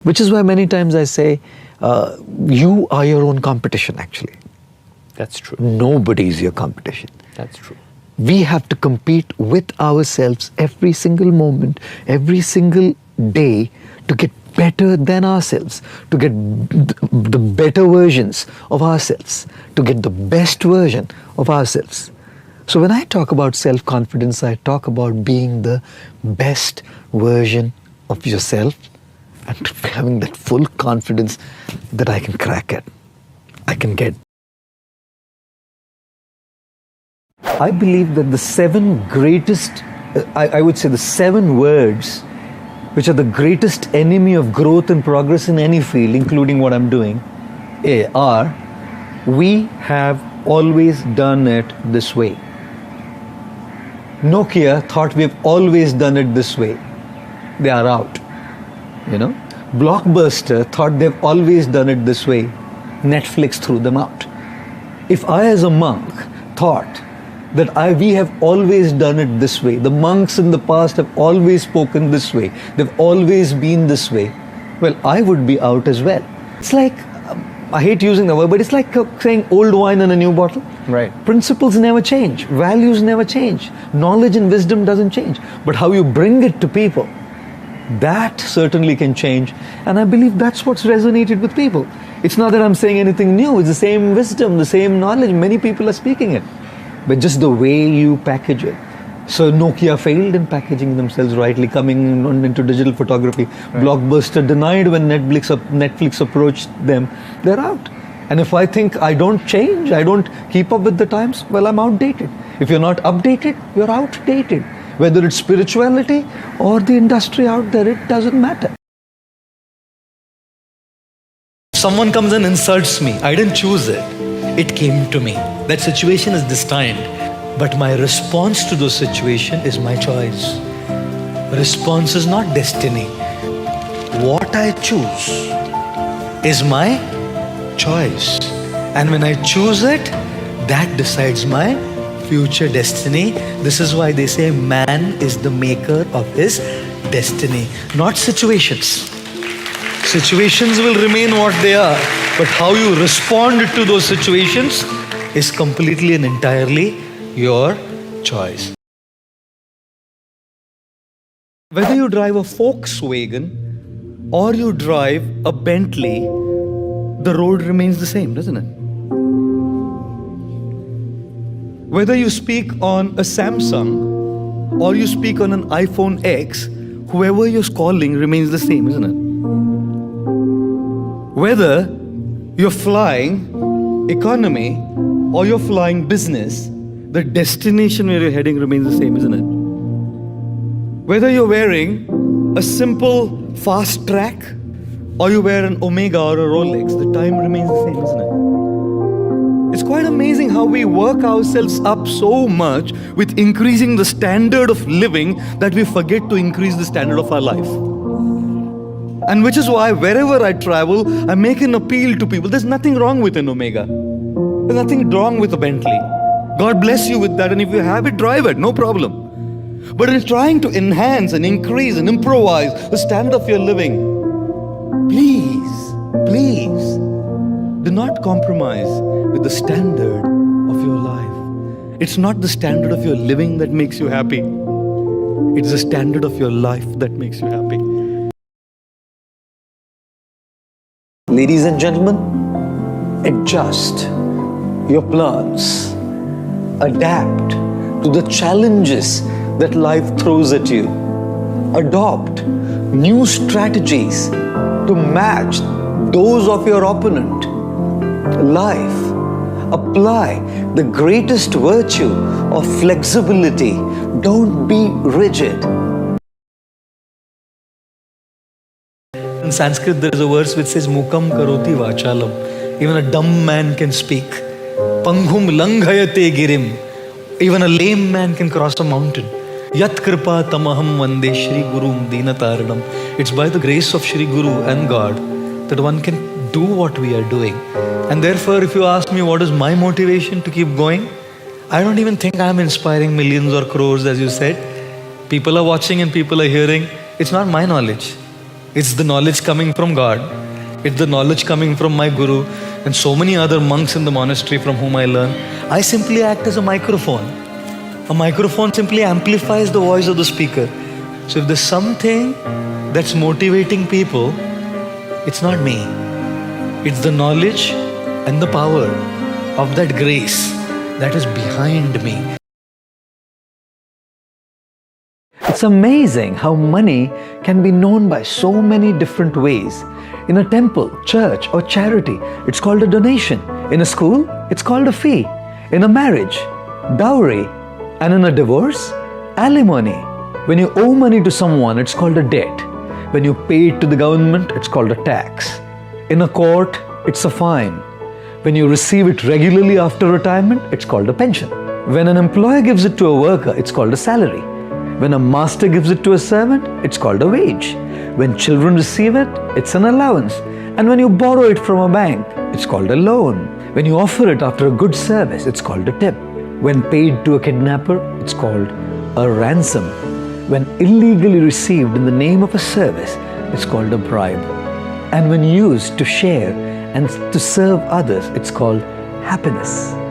Which is why many times I say, you are your own competition actually. That's true. Nobody is your competition. That's true. We have to compete with ourselves every single moment, every single day to get better than ourselves, to get the better versions of ourselves, to get the best version of ourselves. So when I talk about self-confidence, I talk about being the best version of yourself and having that full confidence that I can crack it, I can get. I believe that the seven greatest, I would say the 7 words which are the greatest enemy of growth and progress in any field, including what I'm doing, are, we have always done it this way. Nokia thought we've always done it this way. They are out. You know, Blockbuster thought they've always done it this way. Netflix threw them out. If I as a monk thought that we have always done it this way, the monks in the past have always spoken this way, they've always been this way, well, I would be out as well. It's like, I hate using the word, but it's like saying old wine in a new bottle. Right. Principles never change, values never change, knowledge and wisdom doesn't change, but how you bring it to people, that certainly can change. And I believe that's what's resonated with people. It's not that I'm saying anything new, it's the same wisdom, the same knowledge, many people are speaking it, but just the way you package it. So Nokia failed in packaging themselves rightly, coming into digital photography. Right. Blockbuster denied when Netflix approached them. They're out. And if I think I don't change, I don't keep up with the times, well, I'm outdated. If you're not updated, you're outdated. Whether it's spirituality or the industry out there, it doesn't matter. Someone comes and insults me. I didn't choose it. It came to me. That situation is destined. But my response to the situation is my choice. Response is not destiny. What I choose is my choice. And when I choose it, that decides my future destiny. This is why they say man is the maker of his destiny, not situations. Situations will remain what they are, but how you respond to those situations is completely and entirely your choice. Whether you drive a Volkswagen or you drive a Bentley, the road remains the same, doesn't it? Whether you speak on a Samsung or you speak on an iPhone X, whoever you're calling remains the same, isn't it? Whether you're flying economy or you're flying business, the destination where you're heading remains the same, isn't it? Whether you're wearing a simple fast track or you wear an Omega or a Rolex, the time remains the same, isn't it? It's quite amazing how we work ourselves up so much with increasing the standard of living that we forget to increase the standard of our life. And which is why wherever I travel, I make an appeal to people. There's nothing wrong with an Omega. There's nothing wrong with a Bentley. God bless you with that, and if you have it, drive it, no problem. But in trying to enhance and increase and improvise the standard of your living, please, do not compromise with the standard of your life. It's not the standard of your living that makes you happy. It's the standard of your life that makes you happy. Ladies and gentlemen, adjust your plans. Adapt to the challenges that life throws at you. Adopt new strategies to match those of your opponent. Life. Apply the greatest virtue of flexibility. Don't be rigid. In Sanskrit, there is a verse which says, Mukam karoti vachalam. Even a dumb man can speak. Panghum langhayate girim. Even a lame man can cross a mountain. Yat kripa tamaham vande Shri Gurum Dinataranam. It's by the grace of Shri Guru and God that one can do what we are doing. And therefore, if you ask me what is my motivation to keep going, I don't even think I'm inspiring millions or crores, as you said. People are watching and people are hearing. It's not my knowledge. It's the knowledge coming from God. It's the knowledge coming from my guru and so many other monks in the monastery from whom I learn. I simply act as a microphone. A microphone simply amplifies the voice of the speaker. So if there's something that's motivating people, it's not me. It's the knowledge and the power of that grace that is behind me. It's amazing how money can be known by so many different ways. In a temple, church, or charity, it's called a donation. In a school, it's called a fee. In a marriage, dowry. And in a divorce, alimony. When you owe money to someone, it's called a debt. When you pay it to the government, it's called a tax. In a court, it's a fine. When you receive it regularly after retirement, it's called a pension. When an employer gives it to a worker, it's called a salary. When a master gives it to a servant, it's called a wage. When children receive it, it's an allowance. And when you borrow it from a bank, it's called a loan. When you offer it after a good service, it's called a tip. When paid to a kidnapper, it's called a ransom. When illegally received in the name of a service, it's called a bribe. And when used to share and to serve others, it's called happiness.